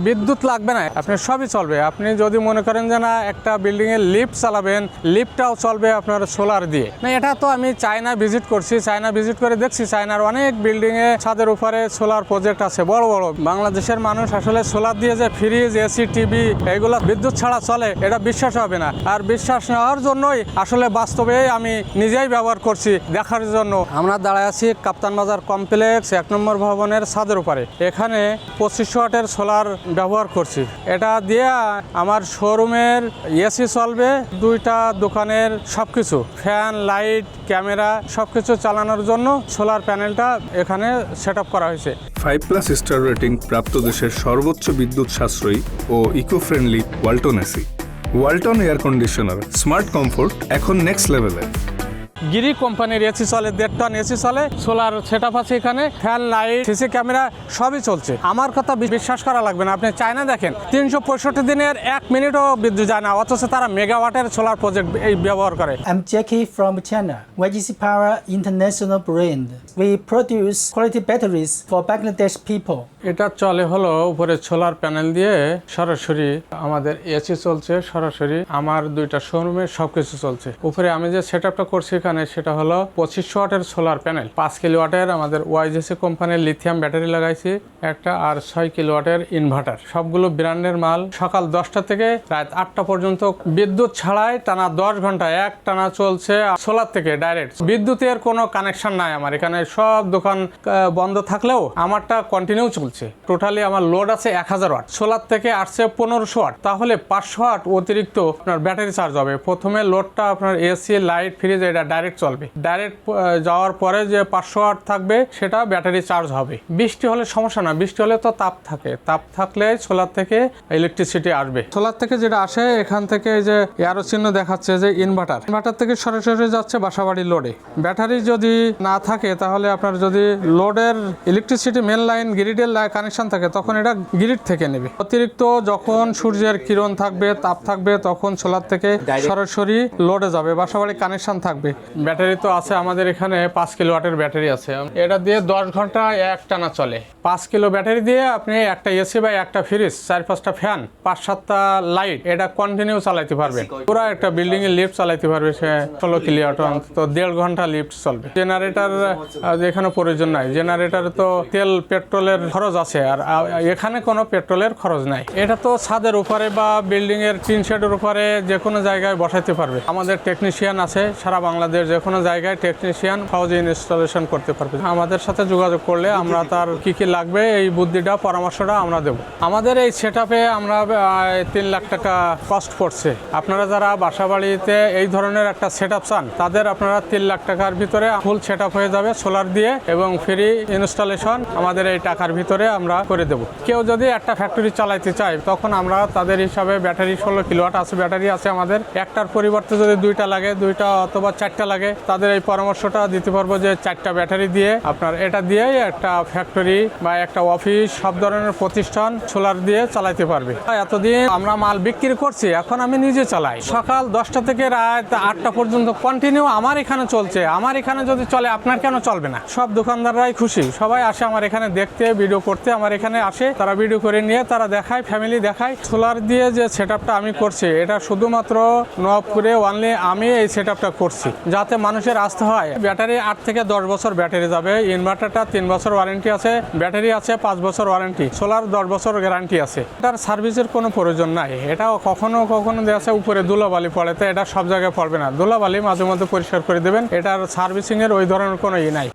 বিদ্যুৎ লাগবে না, আপনি সবই চলবে। আপনি যদি মনে করেন যে না একটা বিল্ডিংয়ে লিফট চালাবেন, লিফটটাও চলবে আপনার সোলার দিয়ে। না, এটা তো আমি চায়না ভিজিট করছি, চায়না ভিজিট করে দেখছি চায়নার অনেক বিল্ডিংয়ে ছাদের উপরে সোলার প্রজেক্ট আছে বড় বড়। বাংলাদেশের মানুষ আসলে সোলার দিয়ে যে ফ্রিজ, এসি, টিভি এগুলো বিদ্যুৎ ছাড়া চলে এটা বিশ্বাস হবে না। আর বিশ্বাস নেওয়ার জন্যই আসলে বাস্তবে আমি নিজেই ব্যবহার করছি দেখার জন্য। আমরা দাঁড়ায় আছি কাপ্তান বাজার কমপ্লেক্স 1 নম্বর ভবনের ছাদের উপরে। এখানে 2500 ওয়াটের সোলার ব্যবহার করছি। এটা দিয়ে আমার শোরুমের এসি চলবে, 2টা দোকানের সবকিছু, ফ্যান, লাইট, ক্যামেরা সবকিছু চালানোর জন্য সোলার প্যানেলটা এখানে সেট আপ করা হয়েছে। 5+ স্টার রেটিং প্রাপ্ত দেশের সর্বোচ্চ বিদ্যুৎ সাশ্রয়ী ও eco friendly Walton AC. Walton air conditioner, smart comfort এখন নেক্সট লেভেলে। গিরি কোম্পানির এসি চলে, 1.5 টন এসি চলে, সোলার সেট আপ আছে এখানে, ফ্যান, লাইট, সিসি ক্যামেরা সবই চলছে। আমার কথা বিশ্বাস করা লাগবে না। আপনি চায়না দেখেন 365 দিনের 1 মিনিটও বিদ্যুৎ যায় না, অথচ তারা মেগাওয়াটের সোলার প্রজেক্ট এই ব্যবহার করে। I'm Jackie from China, YGC Power International brand. We produce quality batteries for Bangladesh people. এটা চলে হলো উপরে সোলার প্যানেল দিয়ে সরাসরি আমাদের এসি চলছে, সরাসরি আমার 2টা শোরুমে সবকিছু চলছে। উপরে আমি যে সেট আপটা করছি এখানে সেটা হলো 2500 ওয়াটের সোলার প্যানেল, 5 কিলোওয়াটের আমাদের ওয়াইজিসি কোম্পানির লিথিয়াম ব্যাটারি লাগাইছি একটা, আর 6 কিলোওয়াটের ইনভার্টার। সবগুলো ব্র্যান্ডের মাল। সকাল 10টা থেকে রাত 8টা পর্যন্ত বিদ্যুৎ ছাড়াই টানা 10 ঘন্টা এক টানা চলছে সোলার থেকে ডাইরেক্ট। বিদ্যুতের কোনো কানেকশন নাই আমার এখানে। সব দোকান বন্ধ থাকলেও আমারটা কন্টিনিউ চলছে। টোটালি আমার লোড আছে 1000 ওয়াট, সোলার থেকে আসছে 1500 ওয়াট, তাহলে 500 ওয়াট অতিরিক্ত আপনার ব্যাটারি চার্জ হবে। প্রথমে লোডটা আপনার এসি, লাইট, ফ্রিজ এটা ডাইরেক্ট চলবে। ডাইরেক্ট যাওয়ার পরে যে 500 ওয়াট থাকবে সেটা ব্যাটারি চার্জ হবে। বৃষ্টি হলে সমস্যা না, বৃষ্টি হলে তো তাপ থাকে, তাপ থাকলে সোলার থেকে ইলেকট্রিসিটি আসবে। সোলার থেকে যেটা আসে এখান থেকে এই যে এরো চিহ্ন দেখাচ্ছে যে ইনভার্টার থেকে সরাসরি যাচ্ছে বাসাবাড়ির লোডে। ব্যাটারি যদি না থাকে তাহলে আপনার যদি লোডের ইলেকট্রিসিটি মেন লাইন গ্রিডের কানেকশন থাকে তখন এটা গ্রিড থেকে নেবে। অতিরিক্ত যখন সূর্যের কিরণ থাকবে, তাপ থাকবে, তখন সোলার থেকে সরাসরি লোডে যাবে, বাসাবাড়ি কানেকশন থাকবে। ব্যাটারি তো আছে আমাদের এখানে 5 কিলোওয়াটের ব্যাটারি আছে। এটা দিয়ে 10 ঘন্টা এক টানা চলে। 5 কিলো ব্যাটারি দিয়ে আপনি একটা এসি বা একটা ফ্রিজ, 4-5টা ফ্যান, 5-7টা লাইট এটা কন্টিনিউ চালাইতে পারবেন। পুরো একটা বিল্ডিং এর লিফট চালাইতে পারবে সে 16 কিলোওয়াট, তো 1.5 ঘন্টা লিফট চলবে। জেনারেটর এখানে প্রয়োজন নাই, জেনারেটর তো তেল পেট্রোলের খরচ আছে, আর এখানে কোনো পেট্রোলের খরচ নাই। এটা তো ছাদের উপরে বা বিল্ডিং এর টিন শেডের উপরে যে কোনো জায়গায় বসাইতে পারবে। আমাদের টেকনিশিয়ান আছে সারা বাংলাদেশ, যে কোনো জায়গায় টেকনিশিয়ান সহজে ইনস্টলেশন করতে পারবে। আমাদের সাথে যোগাযোগ করলে আমরা তার কি কি লাগবে এই বুদ্ধিটা, পরামর্শটা আমরা দেব। আমাদের এই সেটআপে আমরা 3 লাখ টাকা কস্ট পড়ছে। আপনারা যারা বাসাবাড়িতে এই ধরনের একটা সেটআপ চান তাদের আপনারা 3 লাখ টাকার ভিতরে ফুল সেটআপ হয়ে যাবে সোলার দিয়ে, এবং ফ্রি ইনস্টলেশন আমাদের এই টাকার ভিতরে আমরা করে দেব। কেউ যদি একটা ফ্যাক্টরি চালাইতে চায় তখন আমরা তাদের হিসাবে ব্যাটারি 16 কিলোওয়াট আছে ব্যাটারি আছে আমাদের। একটার পরিবর্তে যদি 2টা লাগে, 2টা অথবা 4টা লাগে, তাদের এই পরামর্শটা দিতে পারবো যে 4টা ব্যাটারি দিয়ে আপনার এটা দিয়েই একটা ফ্যাক্টরি বা একটা অফিস, সব ধরনের প্রতিষ্ঠান সোলার দিয়ে চালাইতে পারবে। এতদিন আমরা মাল বিক্রি করছি, এখন আমি নিজে চালাই। সকাল 10টা থেকে রাত 8টা পর্যন্ত কন্টিনিউ আমার এখানে চলছে। আমার এখানে যদি চলে আপনার কেন চলবে না? সব দোকানদাররাই খুশি, সবাই আসে আমার এখানে দেখতে, ভিডিও করতে আমার এখানে আসে, তারা ভিডিও করে নিয়ে তারা দেখায়, ফ্যামিলি দেখায়। সোলার দিয়ে যে সেটআপটা আমি করছি এটা শুধুমাত্র নবপুরে অনলি আমি এই সেটআপটা করছি যাতে মানুষের আস্থা হয়। ব্যাটারি 8 থেকে 10 বছর ব্যাটারি যাবে। ইনভার্টারটা 3 বছর ওয়ারেন্টি আছে, ব্যাটারি আছে 5 বছর ওয়ারেন্টি, সোলার 10 বছর গ্যারান্টি আছে। এটার সার্ভিসের কোনো প্রয়োজন নাই। এটা কখনো দেখা উপরে ধুলাবালি পড়ে, তো এটা সব জায়গায় পড়বে না। ধুলাবালি মাঝে মধ্যে পরিষ্কার করে দেবেন, এটার সার্ভিসিং এর ওই ধরনের কোনো নাই।